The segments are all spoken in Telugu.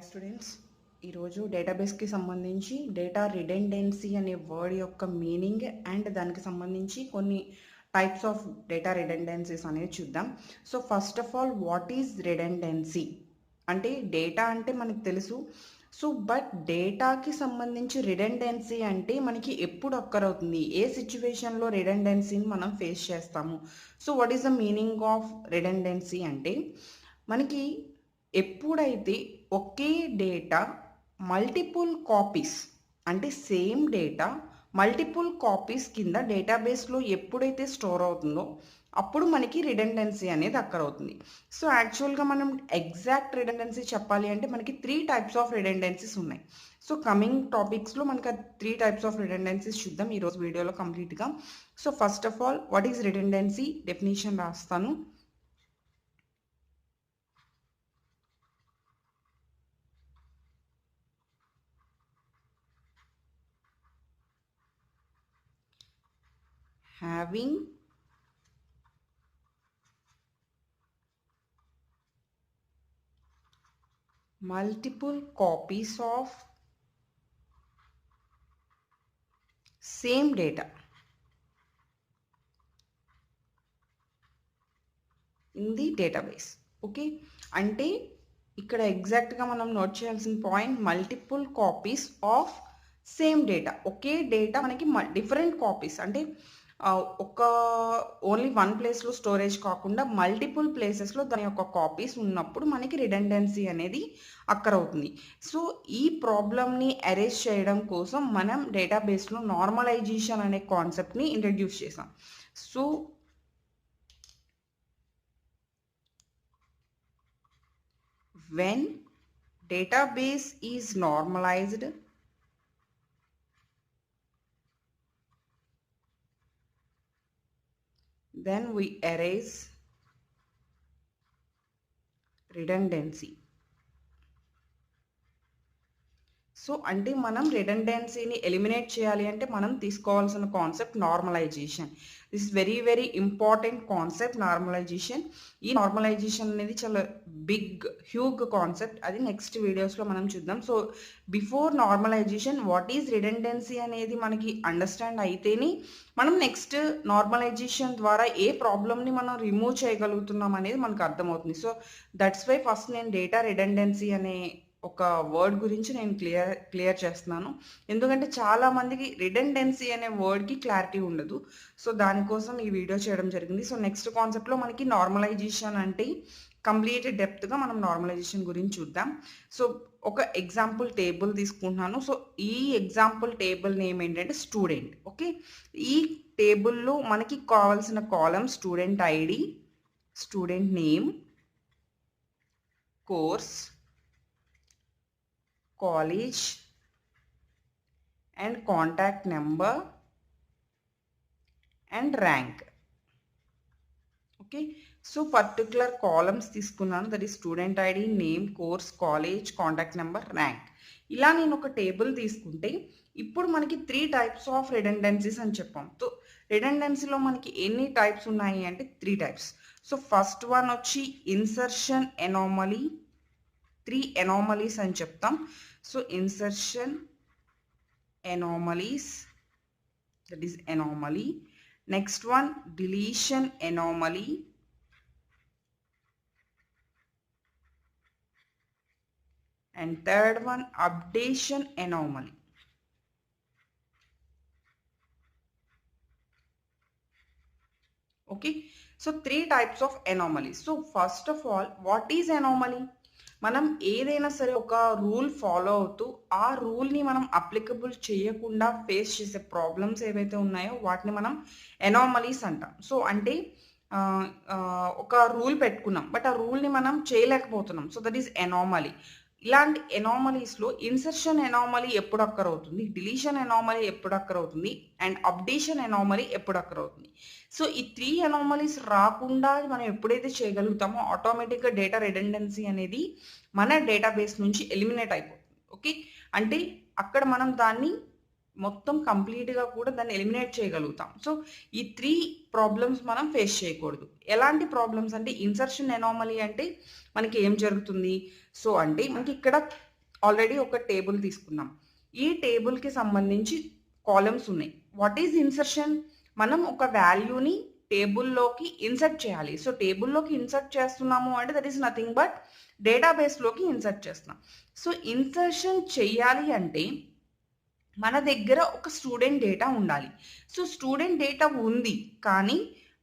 స్టూడెంట్స్, ఈరోజు డేటాబేస్కి సంబంధించి డేటా రిడెండెన్సీ అనే వర్డ్ యొక్క మీనింగ్ అండ్ దానికి సంబంధించి కొన్ని టైప్స్ ఆఫ్ డేటా రిడెండెన్సీస్ అనేది చూద్దాం. So first of all, what is redundancy అంటే డేటా అంటే మనకు తెలుసు. సో బట్ డేటాకి సంబంధించి రిడెండెన్సీ అంటే మనకి ఎప్పుడు అక్కర్ అవుతుంది, ఏ సిచ్యువేషన్లో రిడెండెన్సీని మనం ఫేస్ చేస్తాము. So what is the meaning of redundancy అంటే మనకి ఎప్పుడైతే ఒకే డేటా మల్టిపుల్ కాపీస్ అంటే సేమ్ డేటా మల్టిపుల్ కాపీస్ కింద డేటాబేస్లో ఎప్పుడైతే స్టోర్ అవుతుందో అప్పుడు మనకి రిడెండెన్సీ అనేది అక్కర్ అవుతుంది. సో యాక్చువల్గా మనం ఎగ్జాక్ట్ రిడెండెన్సీ చెప్పాలి అంటే మనకి 3 టైప్స్ ఆఫ్ రిడెండెన్సీస్ ఉన్నాయి. సో కమింగ్ టాపిక్స్లో మనకి 3 టైప్స్ ఆఫ్ రిడెండెన్సీస్ చూద్దాం ఈరోజు వీడియోలో కంప్లీట్గా. So first of all, what is redundancy definition రాస్తాను. having multiple copies of same data in the database. Okay, అంటే ఇక్కడ ఎగ్జాక్ట్గా మనం నోట్ చేయాల్సిన point multiple copies of same data. Okay data మనకి డిఫరెంట్ కాపీస్ అంటే ఒక ఓన్లీ వన్ ప్లేస్లో స్టోరేజ్ కాకుండా మల్టిపుల్ ప్లేసెస్లో దాని యొక్క కాపీస్ ఉన్నప్పుడు మనకి రిడెండెన్సీ అనేది అక్కర్ అవుతుంది. సో ఈ ప్రాబ్లమ్ని అరేంజ్ చేయడం కోసం మనం డేటాబేస్లో నార్మలైజేషన్ అనే కాన్సెప్ట్ని ఇంట్రడ్యూస్ చేసాం. So when database is normalized, then we erase redundancy. So అంటే మనం రిడెండెన్సీని ఎలిమినేట్ చేయాలి అంటే మనం తీసుకోవాల్సిన concept normalization. This very very important concept normalization. ఈ నార్మలైజేషన్ అనేది చాలా బిగ్ హ్యూగ్ కాన్సెప్ట్, అది నెక్స్ట్ వీడియోస్లో మనం చూద్దాం. So before normalization what is redundancy అనేది మనకి అండర్స్టాండ్ అయితేనే మనం నెక్స్ట్ నార్మలైజేషన్ ద్వారా ఏ ప్రాబ్లమ్ని మనం రిమూవ్ చేయగలుగుతున్నాం అనేది మనకు అర్థమవుతుంది. సో దట్స్ వై ఫస్ట్ నేను డేటా రిడెండెన్సీ అనే ఒక వర్డ్ గురించి నేను క్లియర్ చేస్తున్నాను. ఎందుకంటే చాలామందికి రిడెండెన్సీ అనే వర్డ్కి క్లారిటీ ఉండదు. సో దానికోసం ఈ వీడియో చేయడం జరిగింది. సో నెక్స్ట్ కాన్సెప్ట్లో మనకి నార్మలైజేషన్ అంటే కంప్లీట్ డెప్త్గా మనం నార్మలైజేషన్ గురించి చూద్దాం. సో ఒక ఎగ్జాంపుల్ టేబుల్ తీసుకుంటున్నాను. సో ఈ ఎగ్జాంపుల్ టేబుల్ నేమ్ ఏంటంటే స్టూడెంట్. ఓకే, ఈ టేబుల్లో మనకి కావాల్సిన column student ID, student name, course, college and contact number and rank. Okay, so particular columns తీసుకున్నాను, that is student ID, name, course, college, contact number, rank. ఇలా నేను ఒక టేబుల్ తీసుకుంటే ఇప్పుడు మనకి 3 టైప్స్ ఆఫ్ రిడెండెన్సీస్ అని చెప్పాం. సో రిడెండెన్సీలో మనకి ఎన్ని టైప్స్ ఉన్నాయి అంటే 3 టైప్స్. సో ఫస్ట్ వన్ వచ్చి ఇన్సర్షన్ ఎనామలీ. 3 anomalies అని చెప్తాం. So insertion anomalies, that is anomaly. Next one, deletion anomaly. And third one, updation anomaly. Okay, so 3 types of anomalies. So first of all, what is anomaly? మనం ఏదైనా సరే ఒక రూల్ ఫాలో అవుతూ ఆ రూల్ని మనం అప్లికబుల్ చేయకుండా ఫేస్ చేసే ప్రాబ్లమ్స్ ఏవైతే ఉన్నాయో వాటిని మనం ఎనామలీస్ అంటాం. సో అంటే ఒక రూల్ పెట్టుకున్నాం బట్ ఆ రూల్ని మనం చేయలేకపోతున్నాం. So that is anomaly. ఇలాంటి ఎనామలీస్లో ఇన్సర్షన్ ఎనామలీ ఎప్పుడు అక్కర్ అవుతుంది, డిలీషన్ ఎనామలీ ఎప్పుడు అక్కర్ అవుతుంది, అండ్ అప్డేషన్ ఎనామలీ ఎప్పుడు అక్కర్ అవుతుంది. సో ఈ 3 ఎనామలీస్ రాకుండా మనం ఎప్పుడైతే చేయగలుగుతామో ఆటోమేటిక్గా డేటా రిడెండెన్సీ అనేది మన డేటాబేస్ నుంచి ఎలిమినేట్ అయిపోతుంది. ఓకే, అంటే అక్కడ మనం దాన్ని మొత్తం కంప్లీట్గా కూడా దాన్ని ఎలిమినేట్ చేయగలుగుతాం. సో ఈ 3 ప్రాబ్లమ్స్ మనం ఫేస్ చేయకూడదు. ఎలాంటి ప్రాబ్లమ్స్ అంటే ఇన్సర్షన్ ఎనామలీ అంటే మనకి ఏం జరుగుతుంది, సో అంటే మనకి ఇక్కడ ఆల్రెడీ ఒక టేబుల్ తీసుకున్నాం. ఈ టేబుల్‌కి సంబంధించి కాలమ్స్ ఉన్నాయి. What is insertion? మనం ఒక వాల్యూని టేబుల్‌లోకి ఇన్సర్ట్ చేయాలి. సో, టేబుల్‌లోకి ఇన్సర్ట్ చేస్తున్నాము అంటే దట్ ఈస్ నథింగ్ బట్ డేటాబేస్‌లోకి ఇన్సర్ట్ చేస్తున్నాం. సో, ఇన్సర్షన్ చెయ్యాలి అంటే మన దగ్గర ఒక స్టూడెంట్ డేటా ఉండాలి. సో, స్టూడెంట్ డేటా ఉంది. కానీ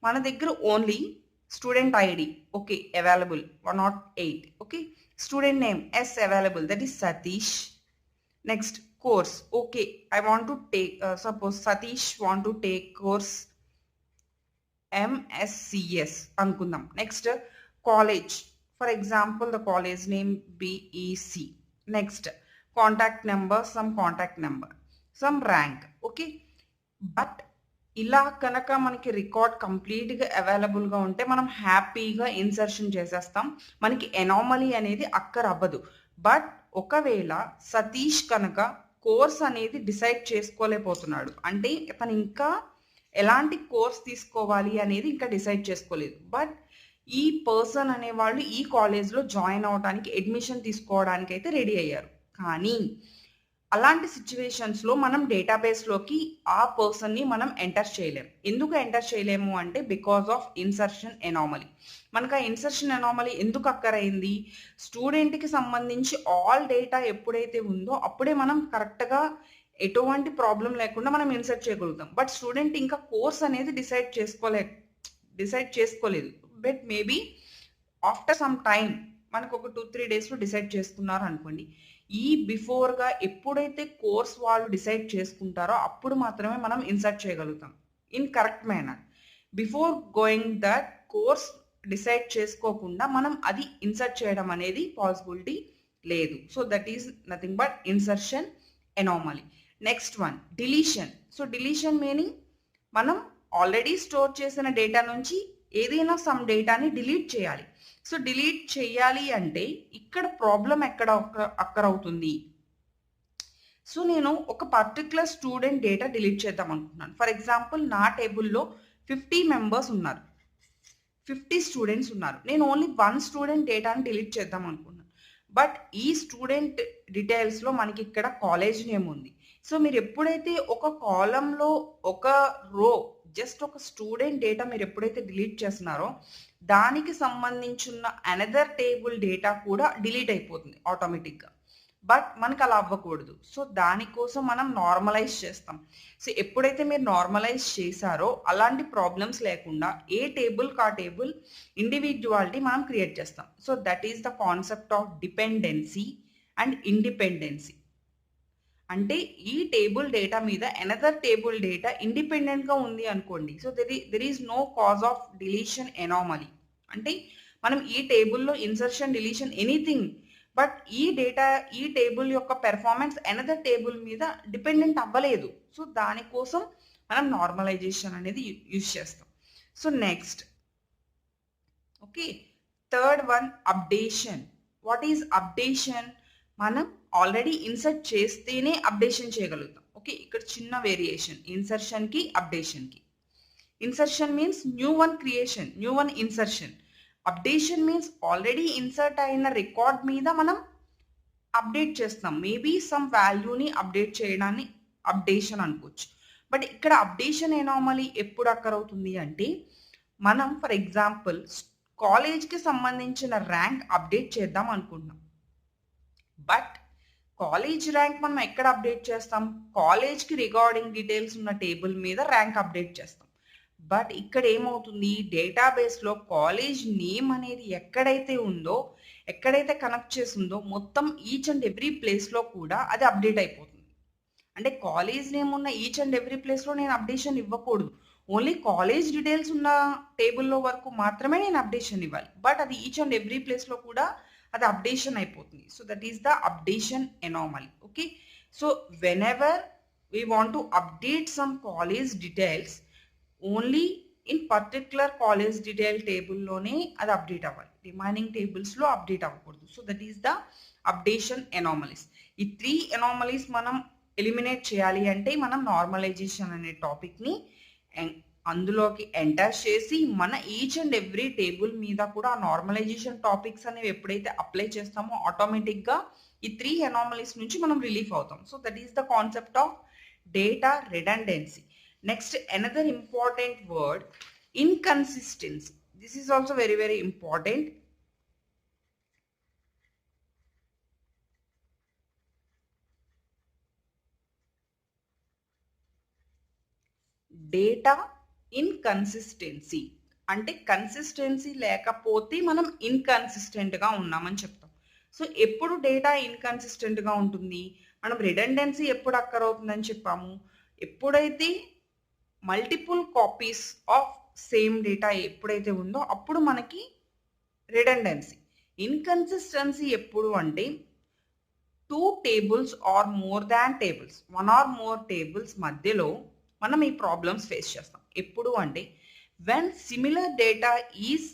మన దగ్గర only student ID okay. Available 108 okay. Student name as available that is Satish. Next course okay. I want to take suppose Satish want to take course MSCS అనుకుందాం. Next college for example the college name BEC. Next contact number some contact number some rank okay. But ఇలా కనుక మనకి రికార్డ్ కంప్లీట్‌గా అవైలబుల్‌గా ఉంటే మనం హ్యాపీగా ఇన్సర్షన్ చేసేస్తాం. మనకి ఎనామలీ అనేది అక్కరవ్వదు. బట్ ఒకవేళ సతీష్ కనుక కోర్స్ అనేది డిసైడ్ చేసుకోలేకపోతున్నాడు. అంటే తను ఇంకా ఎలాంటి కోర్స్ తీసుకోవాలి అనేది ఇంకా డిసైడ్ చేసుకోలేదు. బట్ ఈ పర్సన్ అనేవాళ్ళు ఈ కాలేజ్‌లో జాయిన్ అవ్వడానికి అడ్మిషన్ తీసుకోవడానికి అయితే రెడీ అయ్యారు. కానీ అలాంటి సిట్యుయేషన్స్‌లో మనం డేటాబేస్‌లోకి ఆ పర్సన్‌ని మనం ఎంటర్ చేయలేం. ఎందుకు ఎంటర్ చేయలేము అంటే బికాస్ ఆఫ్ ఇన్సర్షన్ ఎనామలీ. మనకు ఆ ఇన్సర్షన్ ఎనామలీ ఎందుకు అక్కరైంది? స్టూడెంట్‌కి సంబంధించి ఆల్ డేటా ఎప్పుడైతే ఉందో అప్పుడే మనం కరెక్ట్‌గా ఎటువంటి ప్రాబ్లమ్ లేకుండా మనం ఇన్సర్ట్ చేయగలుగుతాం. బట్ స్టూడెంట్ ఇంకా కోర్స్ అనేది డిసైడ్ చేసుకోలేదు. But maybe after some time మనకు ఒక 2-3 డేస్‌లో డిసైడ్ చేసుకున్నారు అనుకోండి. ఈ బిఫోర్‌గా ఎప్పుడైతే కోర్స్ వాళ్ళు డిసైడ్ చేసుకుంటారో అప్పుడు మాత్రమే మనం ఇన్సర్ట్ చేయగలుగుతాం. In correct manner. Before going that course decide చేసుకోకుండా మనం అది ఇన్సర్ట్ చేయడం అనేది పాసిబిలిటీ లేదు. So, that is nothing but insertion anomaly. Next one deletion. So, deletion meaning మనం ఆల్రెడీ స్టోర్ చేసిన డేటా నుంచి ఏదైనా సమ్ డేటాని డిలీట్ చేయాలి. సో, డిలీట్ చేయాలి అంటే ఇక్కడ ప్రాబ్లమ్ ఎక్కడ అక్కరవుతుంది? సో, నేను ఒక పర్టిక్యులర్ స్టూడెంట్ డేటా డిలీట్ చేద్దాం అనుకుంటున్నాను. ఫర్ ఎగ్జాంపుల్ నా టేబుల్‌లో 50 మెంబర్స్ ఉన్నారు. 50 స్టూడెంట్స్ ఉన్నారు. నేను ఓన్లీ 1 స్టూడెంట్ డేటాని డిలీట్ చేద్దాం అనుకున్నాను. బట్ ఈ స్టూడెంట్ డీటెయిల్స్‌లో మనకి ఇక్కడ కాలేజ్ నేమ్ ఉంది. సో, మీరు ఎప్పుడైతే ఒక కాలమ్‌లో ఒక రో జస్ట్ ఒక స్టూడెంట్ డేటా మీరు ఎప్పుడైతే డిలీట్ చేస్తున్నారో దానికి సంబంధించిన అనదర్ టేబుల్ డేటా కూడా డిలీట్ అయిపోతుంది ఆటోమేటిక్‌గా. బట్ మనకు అలా అవ్వకూడదు. సో, దానికోసం మనం నార్మలైజ్ చేస్తాం. సో, ఎప్పుడైతే మీరు నార్మలైజ్ చేశారో అలాంటి ప్రాబ్లమ్స్ లేకుండా ఏ టేబుల్‌కి ఆ టేబుల్ ఇండివిడ్యువాలిటీ మనం క్రియేట్ చేస్తాం. So, that is the concept of dependency and independency. అంటే ఈ టేబుల్ డేటా మీద అనదర్ టేబుల్ డేటా ఇండిపెండెంట్‌గా ఉంది అనుకోండి. So, there is no cause of deletion anomaly. అంటే మనం ఈ టేబుల్‌లో ఇన్సర్షన్, డిలీషన్ ఎనీథింగ్ బట్ ఈ టేబుల్ యొక్క పెర్ఫార్మన్స్ అనదర్ టేబుల్ మీద డిపెండెంట్ అవ్వలేదు. సో, దానికోసం మనం నార్మలైజేషన్ అనేది యూజ్ చేస్తాం. So, next okay. Third one updation. What is updation? మనం ఆల్రెడీ ఇన్సర్ట్ చేస్తేనే అప్డేషన్ చేయగలుగుతాం. ఓకే. ఇక్కడ చిన్న వేరియేషన్ ఇన్సర్షన్‌కి, అప్డేషన్‌కి. Insertion means new one creation, new one insertion. Updation means already insert అయిన రికార్డ్ మీద మనం అప్డేట్ చేస్తాం. మేబీ సమ్ వాల్యూని అప్డేట్ చేయడాన్ని అప్డేషన్ అనుకోవచ్చు. బట్ ఇక్కడ అప్డేషన్ ఎనామలీ ఎప్పుడు అక్కరవుతుంది అంటే మనం ఫర్ ఎగ్జాంపుల్ కాలేజ్‌కి సంబంధించిన ర్యాంక్ అప్డేట్ చేద్దాం అనుకుంటున్నాం. బట్ కాలేజ్ ర్యాంక్ మనం ఎక్కడ అప్డేట్ చేస్తాం? కాలేజ్‌కి రిగార్డింగ్ డీటెయిల్స్ ఉన్న టేబుల్ మీద ర్యాంక్ అప్డేట్ చేస్తాం. బట్ ఇక్కడ ఏమవుతుంది? డేటాబేస్‌లో కాలేజ్ నేమ్ అనేది ఎక్కడైతే ఉందో, ఎక్కడైతే కనెక్ట్ చేసి ఉందో మొత్తం ఈచ్ అండ్ ఎవ్రీ ప్లేస్‌లో కూడా అది అప్డేట్ అయిపోతుంది. అంటే కాలేజ్ నేమ్ ఉన్న ఈచ్ అండ్ ఎవ్రీ ప్లేస్‌లో నేను అప్డేషన్ ఇవ్వకూడదు. ఓన్లీ కాలేజ్ డీటెయిల్స్ ఉన్న టేబుల్‌లో వరకు మాత్రమే నేను అప్డేషన్ ఇవ్వాలి. బట్ అది ఈచ్ అండ్ ఎవ్రీ ప్లేస్‌లో కూడా అది అప్డేషన్ అయిపోతుంది. So, that is the updation anomaly. Okay. So, whenever we want to update some college details only in particular college detail టేబుల్‌లోనే అది అప్డేట్ అవ్వాలి. రిమైనింగ్ టేబుల్స్‌లో అప్డేట్ అవ్వకూడదు. So, that is the updation anomalies. ఈ 3 ఎనామలీస్ మనం ఎలిమినేట్ చేయాలి అంటే మనం నార్మలైజేషన్ అనే టాపిక్‌ని అందులోకి ఎంటర్ చేసి మన ఈచ్ అండ్ ఎవ్రీ టేబుల్ మీద కూడా నార్మలైజేషన్ టాపిక్స్ అనేవి ఎప్పుడైతే అప్లై చేస్తామో ఆటోమేటిక్‌గా ఈ 3 అనామలీస్ నుంచి మనం రిలీఫ్ అవుతాం. So that is the concept of data redundancy. Next another important word inconsistency. This is also very, very important. Data inconsistency అంటే కన్సిస్టెన్సీ లేకపోతే మనం ఇన్కన్సిస్టెంట్గా ఉన్నామని చెప్తాం. సో ఎప్పుడు డేటా ఇన్కన్సిస్టెంట్గా ఉంటుంది, మనం రిడెండెన్సీ ఎప్పుడు అక్కర్ అవుతుందని చెప్పాము, ఎప్పుడైతే multiple copies of same data ఎప్పుడైతే ఉందో అప్పుడు మనకి రిడెండెన్సీ. ఇన్కన్సిస్టెన్సీ ఎప్పుడు అంటే 2 tables or more than tables, 1 or more tables మధ్యలో మనం ఈ ప్రాబ్లమ్స్ ఫేస్ చేస్తాం. ఎప్పుడు అంటే when similar data is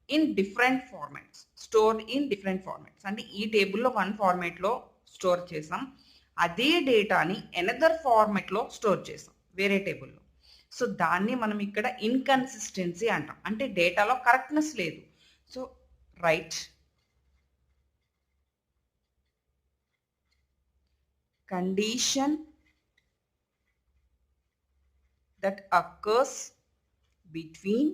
in different formats, store in different formats. అంటే ఈ టేబుల్లో 1 ఫార్మాట్లో స్టోర్ చేసాం, అదే డేటాని ఎనదర్ ఫార్మాట్లో స్టోర్ చేసాం వేరే టేబుల్లో. సో దాన్ని మనం ఇక్కడ ఇన్కన్సిస్టెన్సీ అంటాం, అంటే డేటాలో కరెక్ట్నెస్ లేదు. So right condition that occurs between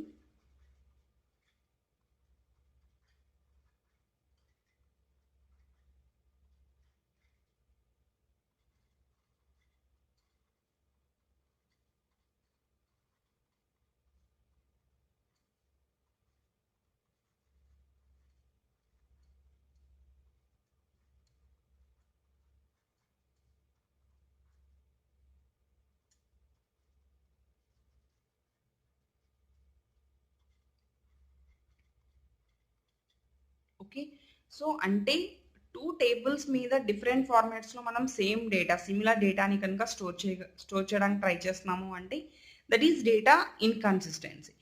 okay. So అంటే 2 టేబుల్స్ మీద డిఫరెంట్ ఫార్మాట్స్లో మనం సేమ్ డేటా, సిమిలర్ డేటాని కనుక స్టోర్ చేయడానికి ట్రై చేస్తున్నాము అంటే that is data inconsistency.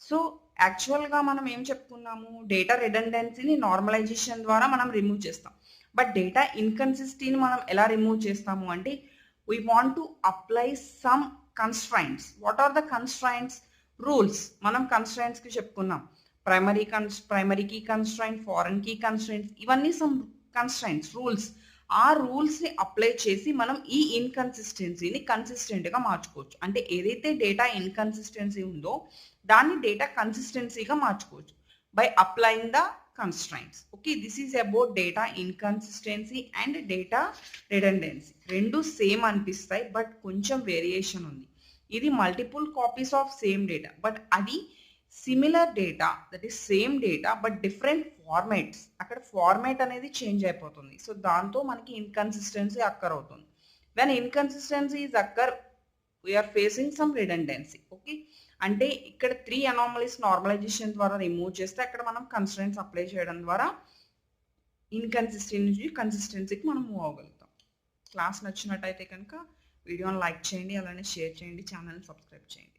So యాక్చువల్గా మనం ఏం చెప్పుకున్నాము, డేటా రిడెండెన్సీని నార్మలైజేషన్ ద్వారా మనం రిమూవ్ చేస్తాం. బట్ డేటా ఇన్కన్సిస్టెన్సీని మనం ఎలా రిమూవ్ చేస్తాము అంటే we want to apply some constraints. What are the constraints? Rules. మనం కన్స్ట్రైంట్స్కి చెప్పుకున్నాం, primary key constraint, foreign key constraints, ఇవన్నీ సమ్ కన్స్ట్రైంట్స్, రూల్స్. ఆ రూల్స్ని అప్లై చేసి మనం ఈ ఇన్కన్సిస్టెన్సీని కన్సిస్టెంట్గా మార్చుకోవచ్చు. అంటే ఏదైతే డేటా ఇన్కన్సిస్టెన్సీ ఉందో దాన్ని డేటా కన్సిస్టెన్సీగా మార్చుకోవచ్చు by applying the constraints. Okay, this is about data inconsistency and data redundancy. రెండు సేమ్ అనిపిస్తాయి బట్ కొంచెం వేరియేషన్ ఉంది. ఇది multiple copies of same data, but అది similar data, that is same data but different formats. అక్కడ ఫార్మాట్ అనేది చేంజ్ అయిపోతుంది. సో దాంతో మనకి ఇన్కన్సిస్టెన్సీ అక్కర్ అవుతుంది. When inconsistency is occur we are facing some redundancy. Okay, అంటే ఇక్కడ 3 అనామలీస్ నార్మలైజేషన్ ద్వారా రిమూవ్ చేస్తే అక్కడ మనం కన్స్ట్రైంట్స్ అప్లై చేయడం ద్వారా ఇన్కన్సిస్టెన్సీ నుంచి కన్సిస్టెన్సీకి మనం మూవ్ అవ్వగలుగుతాం. క్లాస్ నచ్చినట్టయితే కనుక వీడియోని లైక్ చేయండి, అలానే షేర్ చేయండి, ఛానల్ని సబ్స్క్రైబ్ చేయండి.